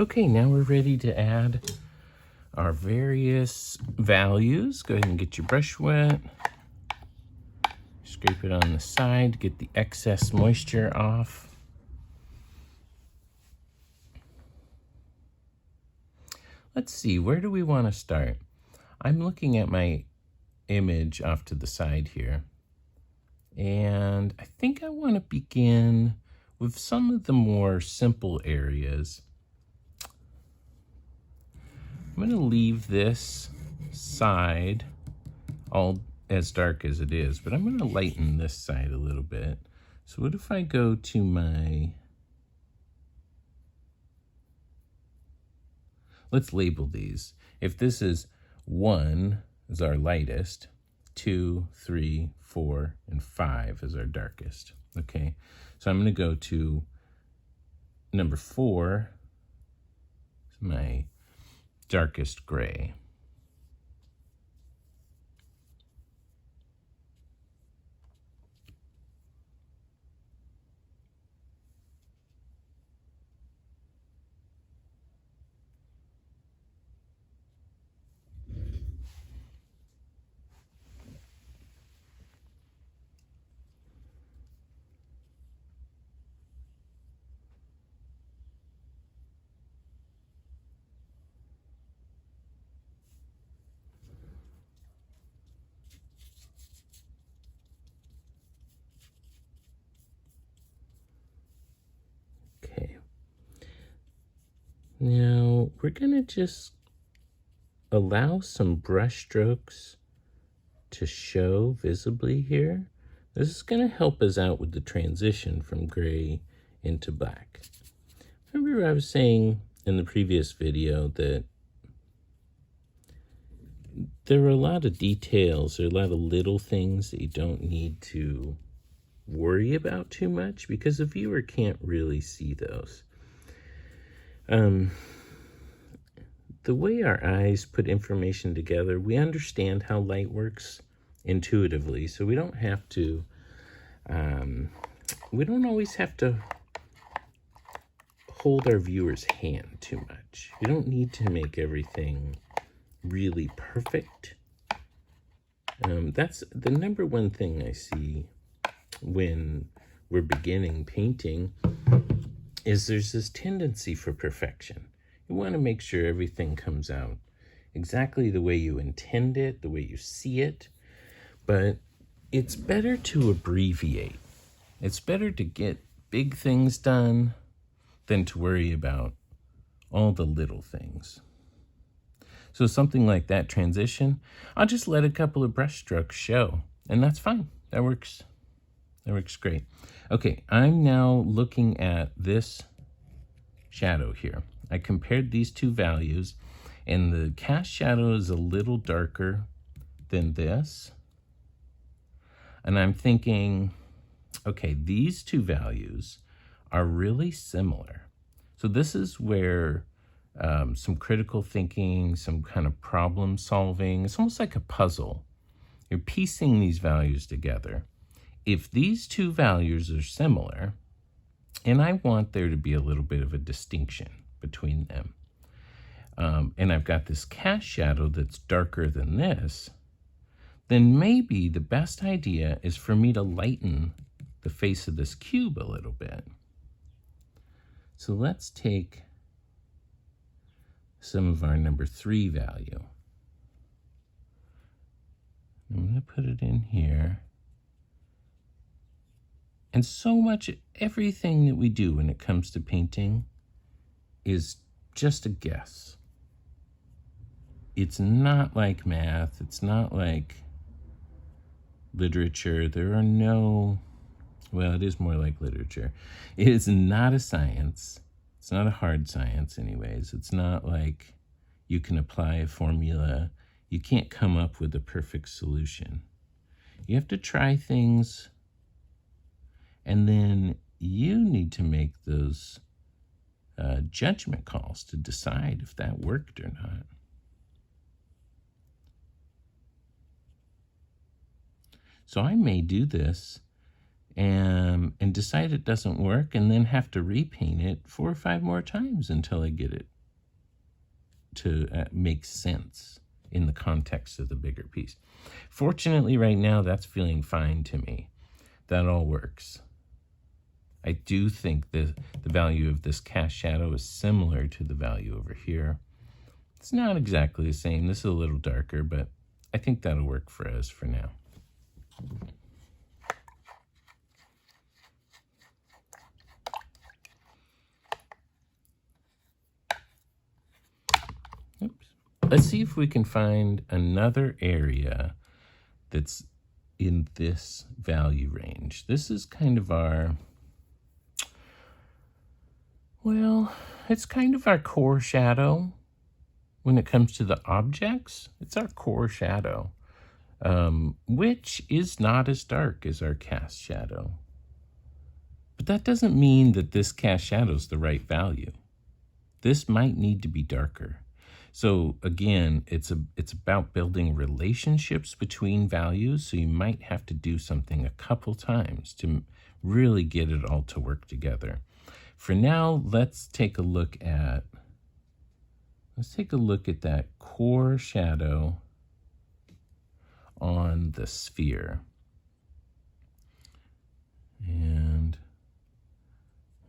Okay, now we're ready to add our various values. Go ahead and get your brush wet. Scrape it on the side, get the excess moisture off. Let's see, where do we want to start? I'm looking at my image off to the side here, and I think I want to begin with some of the more simple areas. I'm going to leave this side all as dark as it is, but I'm going to lighten this side a little bit. So what if I go to my, let's label these. If this is 1 is our lightest, 2, 3, 4, and 5 is our darkest. Okay, so I'm going to go to number 4, it's my darkest gray. Okay. Now we're going to just allow some brush strokes to show visibly here. This is going to help us out with the transition from gray into black. Remember I was saying in the previous video that there are a lot of details, there are a lot of little things that you don't need to worry about too much because the viewer can't really see those. The way our eyes put information together, we understand how light works intuitively, so we don't have to, we don't always have to hold our viewer's hand too much. We don't need to make everything really perfect. That's the number one thing I see when we're beginning painting is there's this tendency for perfection. You want to make sure everything comes out exactly the way you intend it, the way you see it, but it's better to abbreviate. It's better to get big things done than to worry about all the little things. So something like that transition, I'll just let a couple of brush strokes show, and that's fine. That works. That works great. Okay, I'm now looking at this shadow here. I compared these two values, and the cast shadow is a little darker than this. And I'm thinking, okay, these two values are really similar. So this is where some critical thinking, some kind of problem solving, it's almost like a puzzle. You're piecing these values together. If these two values are similar, and I want there to be a little bit of a distinction between them, and I've got this cast shadow that's darker than this, then maybe the best idea is for me to lighten the face of this cube a little bit. So let's take some of our number 3 value. I'm going to put it in here. And so much, everything that we do when it comes to painting is just a guess. It's not like math. It's not like literature. There are no, well, it is more like literature. It is not a science. It's not a hard science anyways. It's not like you can apply a formula. You can't come up with a perfect solution. You have to try things, and then you need to make those judgment calls to decide if that worked or not. So I may do this and decide it doesn't work, and then have to repaint it 4 or 5 more times until I get it to make sense in the context of the bigger piece. Fortunately, right now, that's feeling fine to me. That all works. I do think the value of this cast shadow is similar to the value over here. It's not exactly the same. This is a little darker, but I think that'll work for us for now. Oops. Let's see if we can find another area that's in this value range. This is kind of our, well, it's kind of our core shadow. When it comes to the objects, it's our core shadow, which is not as dark as our cast shadow. But that doesn't mean that this cast shadow is the right value. This might need to be darker. So again, it's about building relationships between values, so you might have to do something a couple times to really get it all to work together. For now, let's take a look at that core shadow on the sphere. And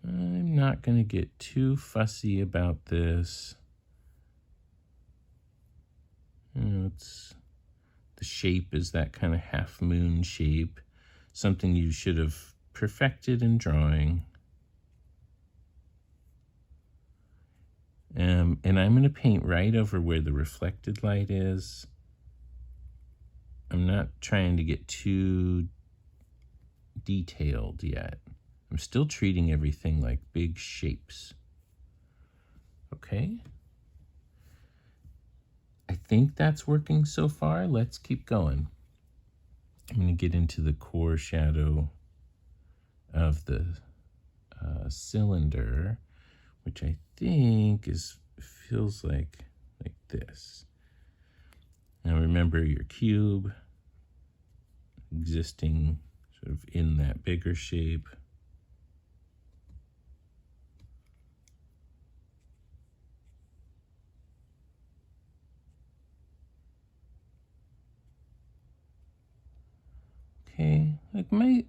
I'm not going to get too fussy about this. The shape is that kind of half moon shape, something you should have perfected in drawing. And I'm going to paint right over where the reflected light is. I'm not trying to get too detailed yet. I'm still treating everything like big shapes. Okay. I think that's working so far. Let's keep going. I'm going to get into the core shadow of the cylinder, which I think feels like this. Now remember your cube existing sort of in that bigger shape. Okay, like my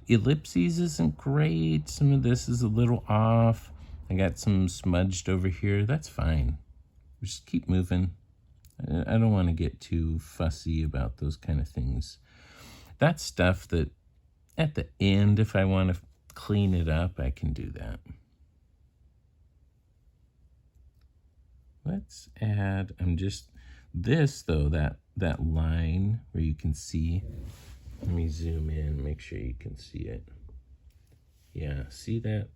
ellipses isn't great. Some of this is a little off. I got some smudged over here. That's fine. Just keep moving. I don't want to get too fussy about those kind of things. That's stuff that at the end, if I want to clean it up, I can do that. Let's add, this though, that line where you can see, let me zoom in, make sure you can see it. Yeah, see that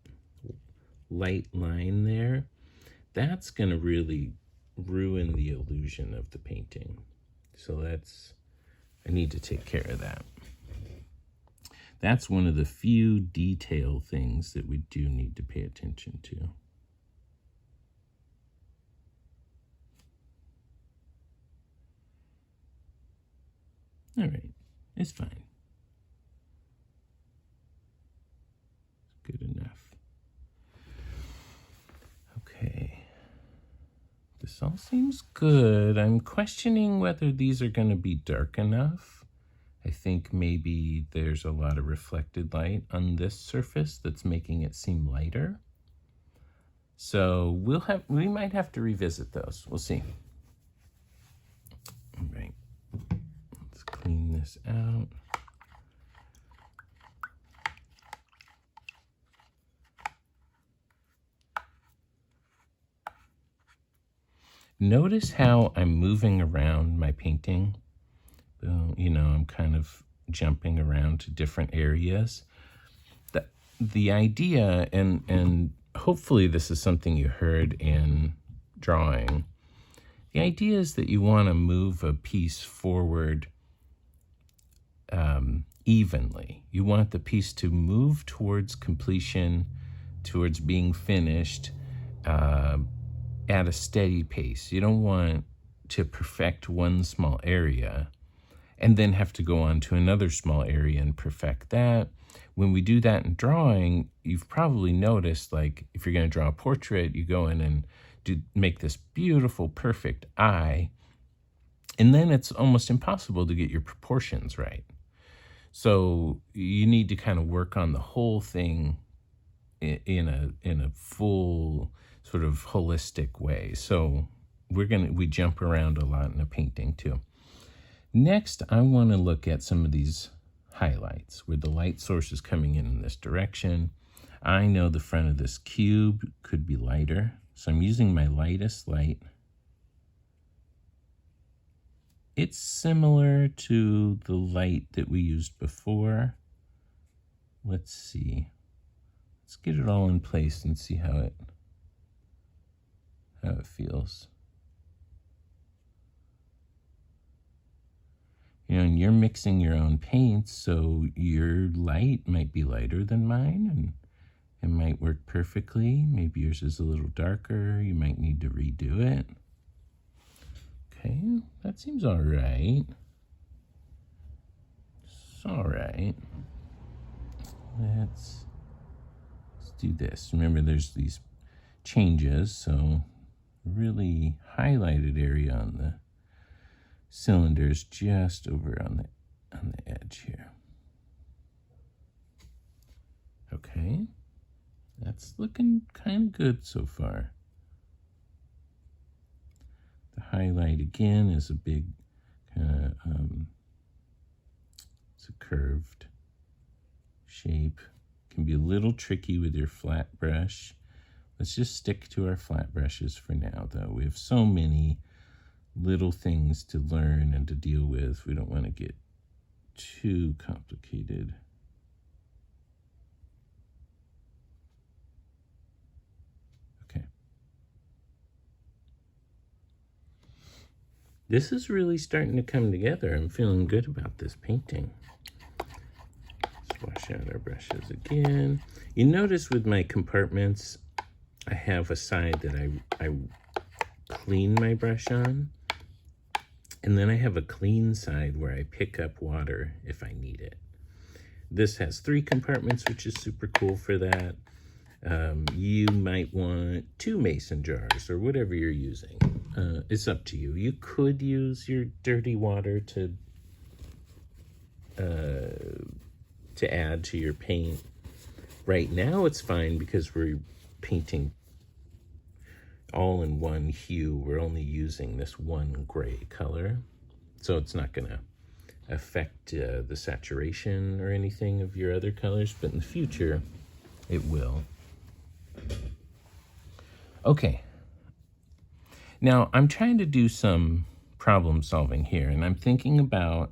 light line there? That's going to really ruin the illusion of the painting. So I need to take care of that. That's one of the few detail things that we do need to pay attention to. All right, it's fine. Good enough. Okay. This all seems good. I'm questioning whether these are going to be dark enough. I think maybe there's a lot of reflected light on this surface that's making it seem lighter. So we might have to revisit those. We'll see. All right. Let's clean this out. Notice how I'm moving around my painting. I'm kind of jumping around to different areas. The idea, and hopefully this is something you heard in drawing, the idea is that you want to move a piece forward evenly. You want the piece to move towards completion, towards being finished, at a steady pace. You don't want to perfect one small area and then have to go on to another small area and perfect that. When we do that in drawing, you've probably noticed, like, if you're going to draw a portrait, you go in and make this beautiful, perfect eye, and then it's almost impossible to get your proportions right. So you need to kind of work on the whole thing in a full sort of holistic way. So we jump around a lot in a painting too. Next, I want to look at some of these highlights where the light source is coming in this direction. I know the front of this cube could be lighter, so I'm using my lightest light. It's similar to the light that we used before. Let's see. Let's get it all in place and see how it feels. You know, and you're mixing your own paints, so your light might be lighter than mine, and it might work perfectly. Maybe yours is a little darker. You might need to redo it. Okay, that seems all right. It's all right. Let's do this. Remember, there's these changes, so really highlighted area on the cylinders just over on the edge here. Okay, that's looking kind of good so far. The highlight again is a big it's a curved shape. Can be a little tricky with your flat brush. Let's just stick to our flat brushes for now, though. We have so many little things to learn and to deal with. We don't want to get too complicated. Okay. This is really starting to come together. I'm feeling good about this painting. Let's wash out our brushes again. You notice with my compartments, I have a side that I clean my brush on. And then I have a clean side where I pick up water if I need it. This has 3 compartments, which is super cool for that. You might want 2 mason jars or whatever you're using. It's up to you. You could use your dirty water to add to your paint. Right now it's fine because we're painting all in one hue. We're only using this one gray color, so it's not going to affect the saturation or anything of your other colors, but in the future it will. Okay, now I'm trying to do some problem solving here, and I'm thinking about,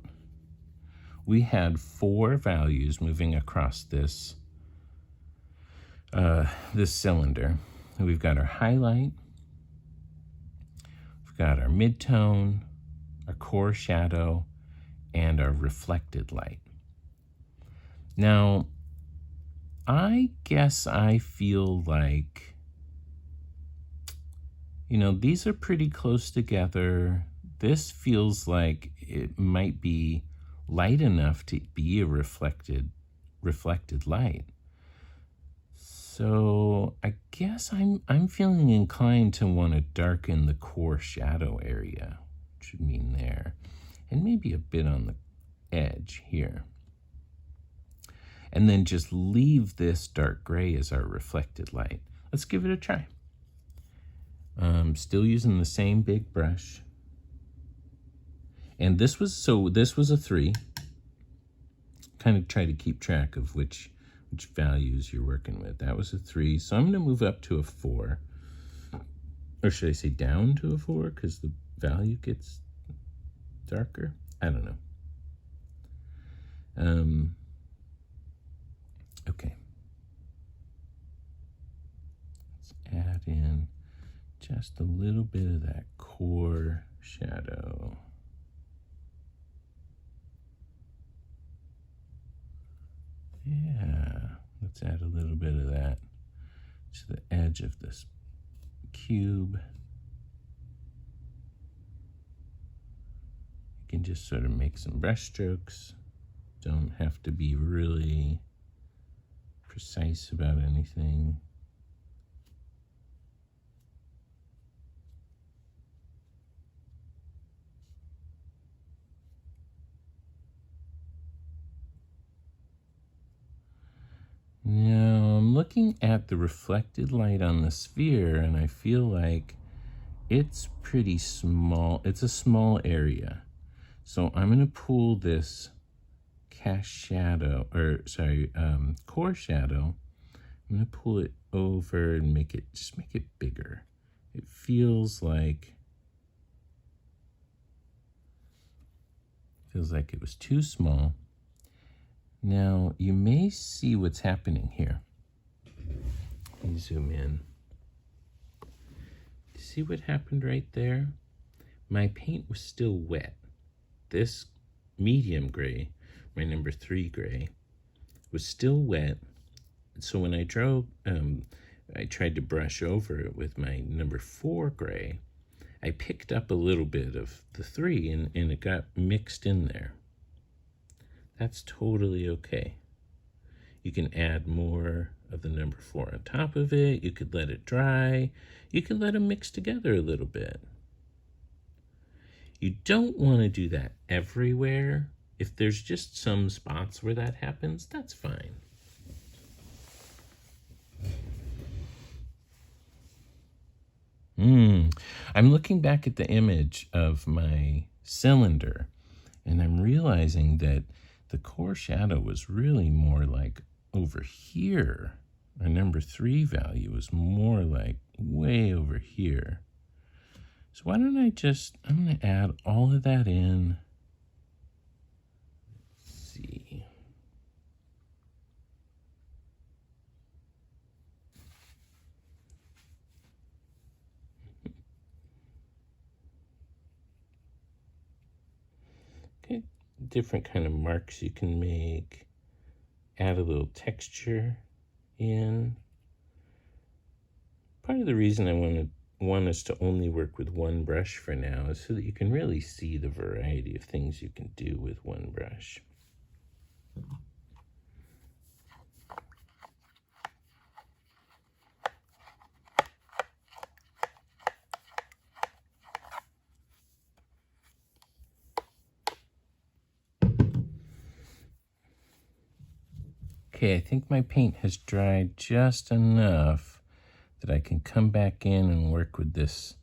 we had 4 values moving across this this cylinder. We've got our highlight, we've got our midtone, our core shadow, and our reflected light. Now, I guess I feel like, you know, these are pretty close together. This feels like it might be light enough to be a reflected light. So I guess I'm feeling inclined to want to darken the core shadow area, which would mean there, and maybe a bit on the edge here. And then just leave this dark gray as our reflected light. Let's give it a try. Still using the same big brush. And this was a 3. Kind of try to keep track of which values you're working with. That was a 3, so I'm going to move up to a 4. Or should I say down to a 4, because the value gets darker? I don't know. Okay. Let's add in just a little bit of that core shadow. Yeah, let's add a little bit of that to the edge of this cube. can just sort of make some brush strokes. Don't have to be really precise about anything. Now I'm looking at the reflected light on the sphere, and I feel like it's pretty small. It's a small area. So I'm going to pull this cast shadow, or sorry, core shadow. I'm going to pull it over and make it bigger. It feels like it was too small. Now, you may see what's happening here. Let me zoom in. See what happened right there? My paint was still wet. This medium gray, my number 3 gray, was still wet. So when I drove, I tried to brush over it with my number 4 gray. I picked up a little bit of the 3 and it got mixed in there. That's totally okay. You can add more of the number 4 on top of it. You could let it dry. You could let them mix together a little bit. You don't want to do that everywhere. If there's just some spots where that happens, that's fine. I'm looking back at the image of my cylinder, and I'm realizing that the core shadow was really more like over here. My number 3 value was more like way over here. So why don't I'm going to add all of that in. Let's see. Okay, different kind of marks you can make. Add a little texture in. Part of the reason I want us to only work with one brush for now is so that you can really see the variety of things you can do with one brush. Okay, I think my paint has dried just enough that I can come back in and work with this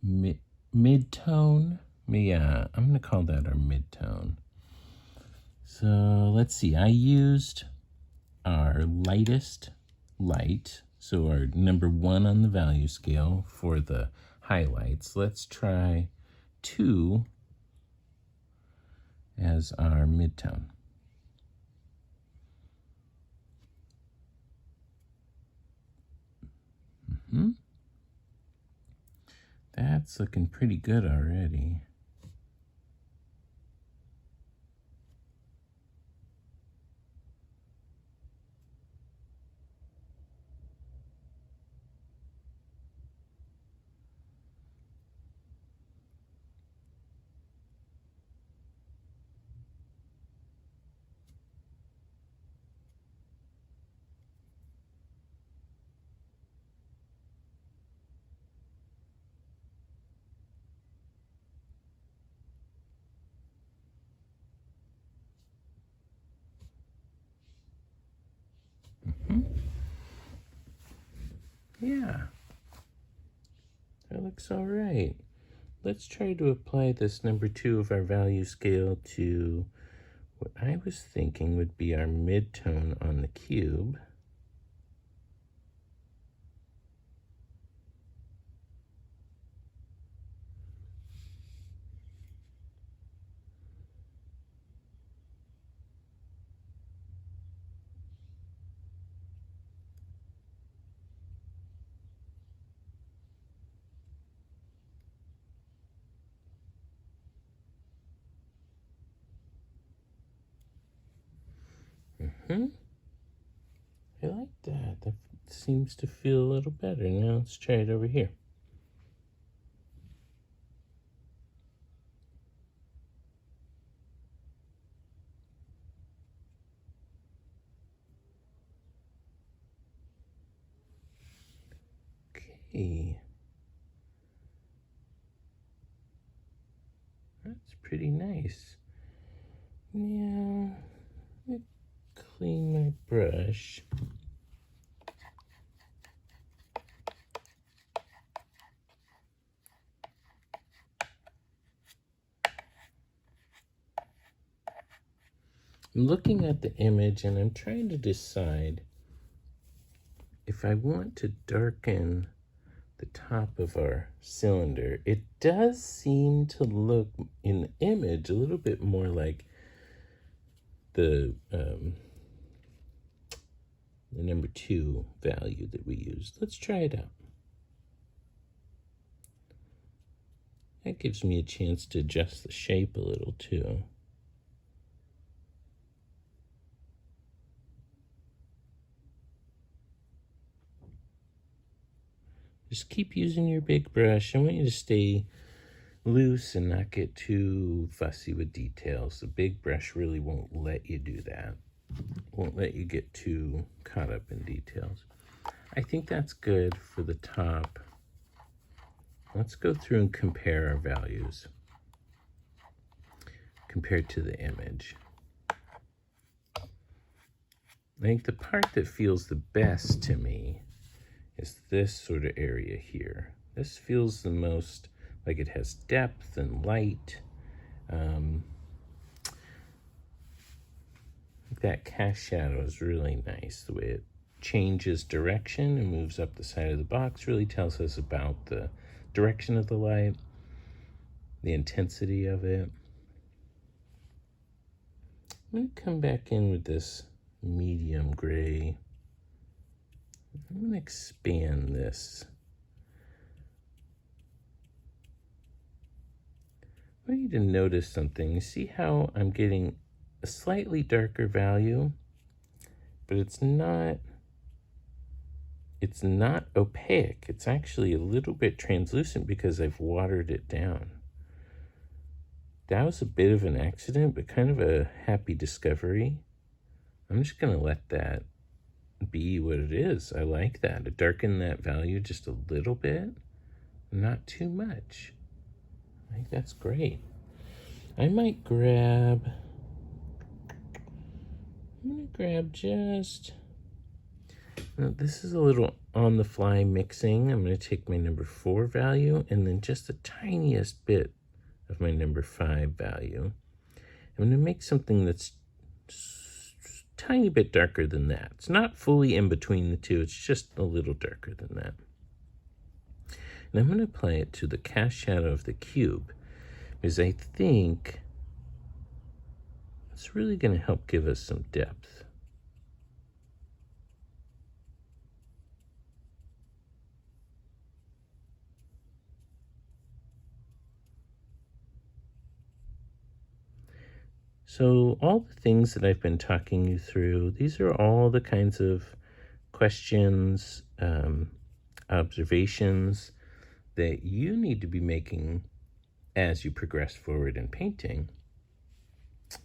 mid-tone. Yeah, I'm going to call that our mid-tone. So let's see, I used our lightest light, so our number 1 on the value scale for the highlights. Let's try 2 as our mid-tone. That's looking pretty good already. Yeah, that looks all right. Let's try to apply this number 2 of our value scale to what I was thinking would be our mid-tone on the cube. I like that. That seems to feel a little better. Now let's try it over here. Okay. That's pretty nice. Now, let me clean my brush. I'm looking at the image and I'm trying to decide if I want to darken the top of our cylinder. It does seem to look in the image a little bit more like the number 2 value that we used. Let's try it out. That gives me a chance to adjust the shape a little too. Just keep using your big brush. I want you to stay loose and not get too fussy with details. The big brush really won't let you do that. Won't let you get too caught up in details. I think that's good for the top. Let's go through and compare our values compared to the image. I think the part that feels the best to me is this sort of area here. This feels the most like it has depth and light. That cast shadow is really nice. The way it changes direction and moves up the side of the box really tells us about the direction of the light, the intensity of it. I'm going to come back in with this medium gray. I'm going to expand this. I want you to notice something. You see how I'm getting a slightly darker value, but it's not opaque. It's actually a little bit translucent because I've watered it down. That was a bit of an accident, but kind of a happy discovery. I'm just going to let that be what it is. I like that. To darken that value just a little bit, not too much. I think that's great. I might grab, just, now this is a little on the fly mixing. I'm going to take my number 4 value and then just the tiniest bit of my number 5 value. I'm going to make something that's tiny bit darker than that. It's not fully in between the two. It's just a little darker than that. And I'm going to apply it to the cast shadow of the cube because I think it's really going to help give us some depth. So all the things that I've been talking you through, these are all the kinds of questions, observations that you need to be making as you progress forward in painting.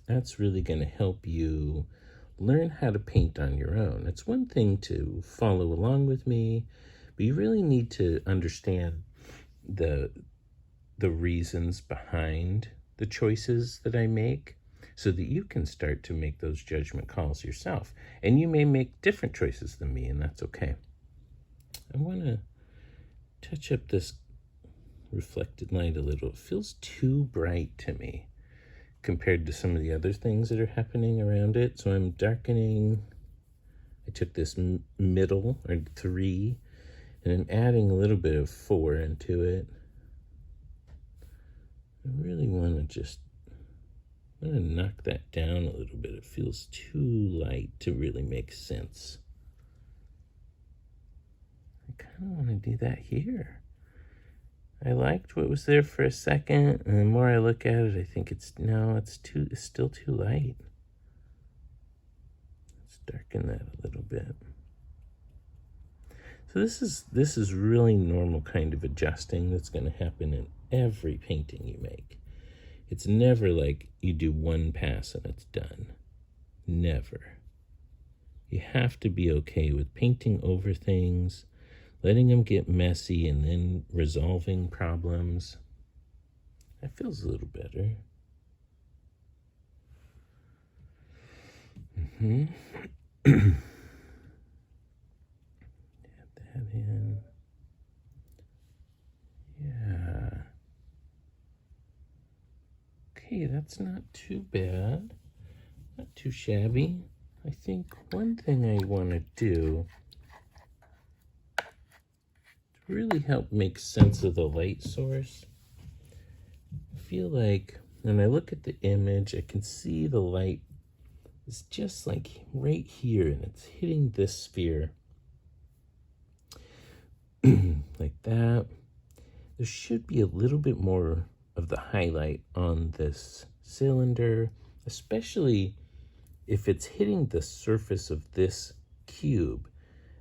That's really going to help you learn how to paint on your own. It's one thing to follow along with me, but you really need to understand the reasons behind the choices that I make so that you can start to make those judgment calls yourself. And you may make different choices than me, and that's okay. I want to touch up this reflected light a little. It feels too bright to me compared to some of the other things that are happening around it. So I'm darkening. I took this middle, or 3, and I'm adding a little bit of 4 into it. I really want to just, I'm going to knock that down a little bit. It feels too light to really make sense. I kind of want to do that here. I liked what was there for a second, and the more I look at it, I think it's still too light. Let's darken that a little bit. So this is really normal kind of adjusting that's going to happen in every painting you make. It's never like you do one pass and it's done. Never. You have to be okay with painting over things, letting them get messy and then resolving problems. That feels a little better. Add that in. Yeah. Okay, that's not too bad. Not too shabby. I think one thing I want to do to really help make sense of the light source, I feel like when I look at the image, I can see the light is just like right here, and it's hitting this sphere like that. There should be a little bit more of the highlight on this cylinder, especially if it's hitting the surface of this cube.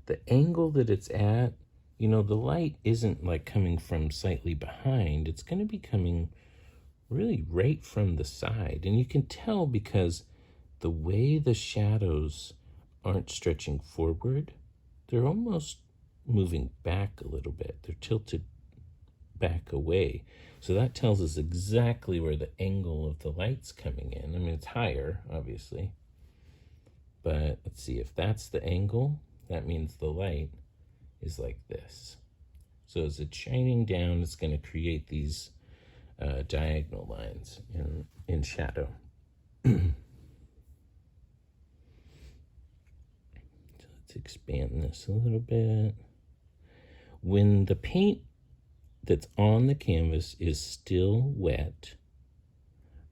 The angle that it's at, you know, the light isn't like coming from slightly behind. It's going to be coming really right from the side. And you can tell because the way the shadows aren't stretching forward, they're almost moving back a little bit. They're tilted back away. So that tells us exactly where the angle of the light's coming in. I mean, it's higher, obviously. But let's see, if that's the angle, that means the light is like this. So as it's shining down, it's going to create these diagonal lines in shadow. So let's expand this a little bit. When the paint that's on the canvas is still wet,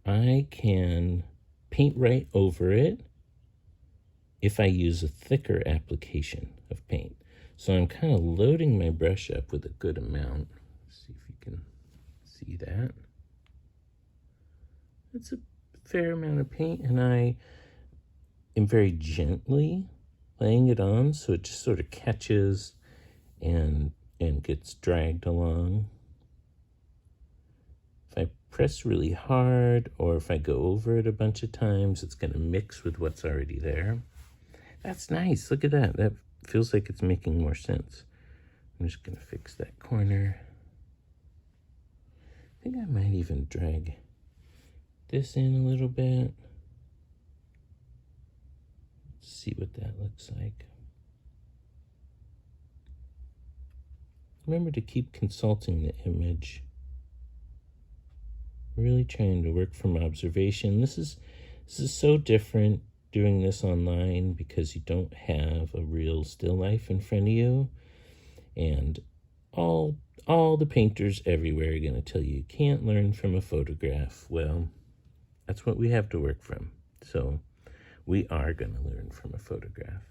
I can paint right over it if I use a thicker application of paint. So I'm kind of loading my brush up with a good amount. Let's see if you can see that. It's a fair amount of paint, and I am very gently laying it on so it just sort of catches and gets dragged along. If I press really hard, or if I go over it a bunch of times, it's going to mix with what's already there. That's nice. Look at that. That feels like it's making more sense. I'm just going to fix that corner. I think I might even drag this in a little bit. Let's see what that looks like. Remember to keep consulting the image. Really trying to work from observation. This is so different doing this online because you don't have a real still life in front of you, and all the painters everywhere are going to tell you can't learn from a photograph. Well, that's what we have to work from. So we are going to learn from a photograph.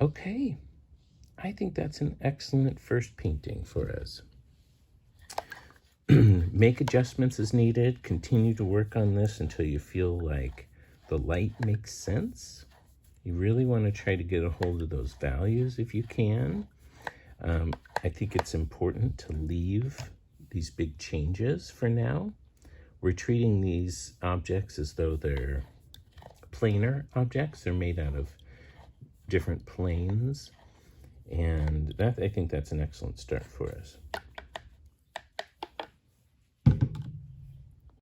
Okay, I think that's an excellent first painting for us. Make adjustments as needed. Continue to work on this until you feel like the light makes sense. You really want to try to get a hold of those values if you can. I think it's important to leave these big changes for now. We're treating these objects as though they're planar objects. They're made out of different planes. And I think that's an excellent start for us.